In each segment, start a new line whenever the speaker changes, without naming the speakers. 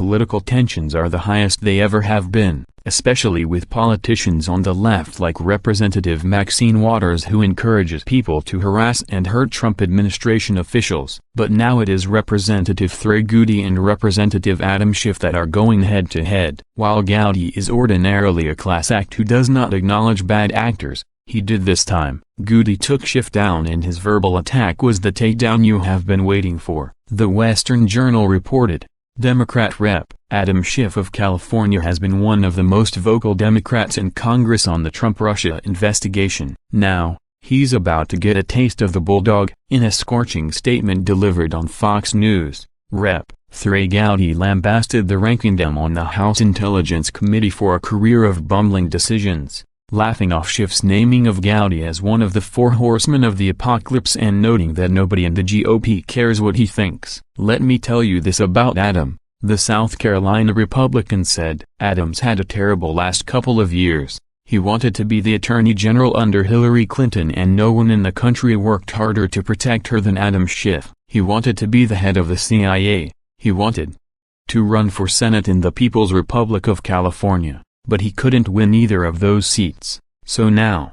political tensions are the highest they ever have been, especially with politicians on the left like Representative Maxine Waters, who encourages people to harass and hurt Trump administration officials. But now it is Representative Trey Gowdy and Representative Schiff that are going head-to-head. While Gowdy is ordinarily a class act who does not acknowledge bad actors, he did this time. Gowdy took Schiff down, and his verbal attack was the takedown you have been waiting for. The Western Journal reported, Democrat Rep. Schiff of California has been one of the most vocal Democrats in Congress on the Trump-Russia investigation. Now, he's about to get a taste of the bulldog. In a scorching statement delivered on Fox News, Rep. Trey Gowdy lambasted the ranking Dem on the House Intelligence Committee for a career of bumbling decisions, laughing off Schiff's naming of Gowdy as one of the four horsemen of the apocalypse and noting that nobody in the GOP cares what he thinks. Let me tell you this about Adam, the South Carolina Republican said. Adams had a terrible last couple of years. He wanted to be the Attorney General under Hillary Clinton, and no one in the country worked harder to protect her than Adam Schiff. He wanted to be the head of the CIA. He wanted to run for Senate in the People's Republic of California. But he couldn't win either of those seats. So now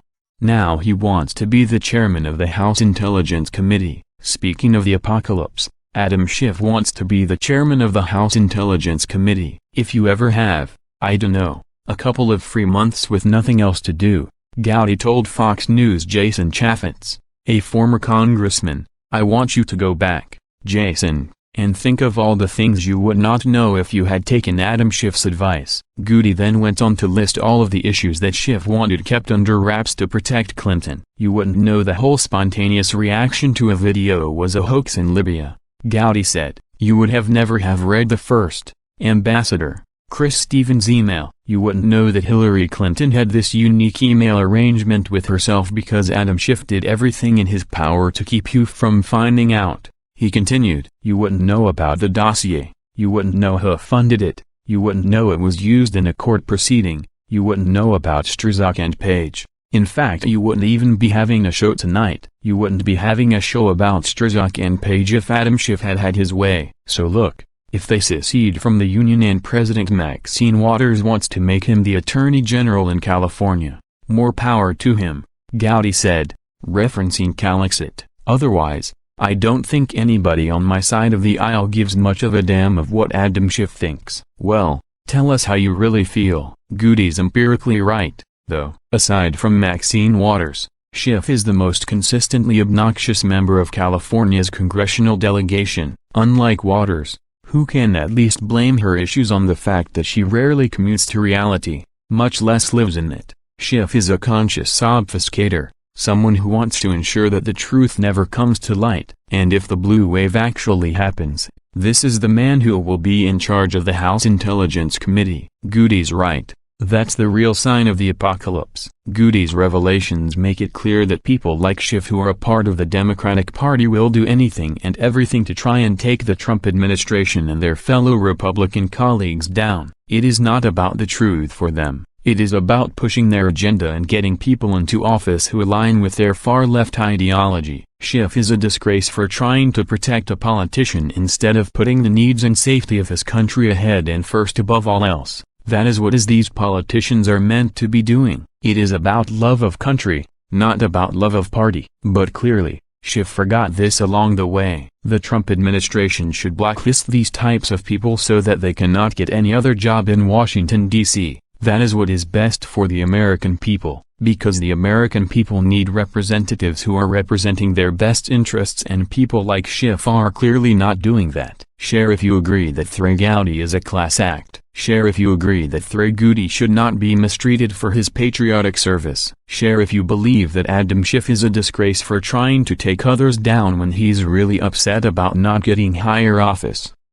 he wants to be the chairman of the House Intelligence Committee. Speaking of the apocalypse, Adam Schiff wants to be the chairman of the House Intelligence Committee. If you ever have, I dunno, a couple of free months with nothing else to do, Gowdy told Fox News' Jason Chaffetz, a former congressman, I want you to go back, Jason, and think of all the things you would not know if you had taken Adam Schiff's advice. Gowdy then went on to list all of the issues that Schiff wanted kept under wraps to protect Clinton. You wouldn't know the whole spontaneous reaction to a video was a hoax in Libya, Gowdy said. You would have never have read the first Ambassador Chris Stevens email. You wouldn't know that Hillary Clinton had this unique email arrangement with herself because Adam Schiff did everything in his power to keep you from finding out. He continued, you wouldn't know about the dossier, you wouldn't know who funded it, you wouldn't know it was used in a court proceeding, you wouldn't know about Strzok and Page. In fact, you wouldn't even be having a show tonight. You wouldn't be having a show about Strzok and Page if Adam Schiff had his way. So look, if they secede from the union and President Maxine Waters wants to make him the Attorney General in California, more power to him, Gowdy said, referencing Calixit. Otherwise, I don't think anybody on my side of the aisle gives much of a damn of what Adam Schiff thinks. Well, tell us how you really feel. Gowdy's empirically right, though. Aside from Maxine Waters, Schiff is the most consistently obnoxious member of California's congressional delegation. Unlike Waters, who can at least blame her issues on the fact that she rarely commutes to reality, much less lives in it, Schiff is a conscious obfuscator. Someone who wants to ensure that the truth never comes to light. And if the blue wave actually happens, this is the man who will be in charge of the House Intelligence Committee. Gowdy's right. That's the real sign of the apocalypse. Gowdy's revelations make it clear that people like Schiff, who are a part of the Democratic Party, will do anything and everything to try and take the Trump administration and their fellow Republican colleagues down. It is not about the truth for them. It is about pushing their agenda and getting people into office who align with their far-left ideology. Schiff is a disgrace for trying to protect a politician instead of putting the needs and safety of his country ahead and first above all else. That is what these politicians are meant to be doing. It is about love of country, not about love of party. But clearly, Schiff forgot this along the way. The Trump administration should blacklist these types of people so that they cannot get any other job in Washington, D.C. That is what is best for the American people, because the American people need representatives who are representing their best interests, and people like Schiff are clearly not doing that. Share if you agree that Trey Gowdy is a class act. Share if you agree that Trey Gowdy should not be mistreated for his patriotic service. Share if you believe that Adam Schiff is a disgrace for trying to take others down when he's really upset about not getting higher office.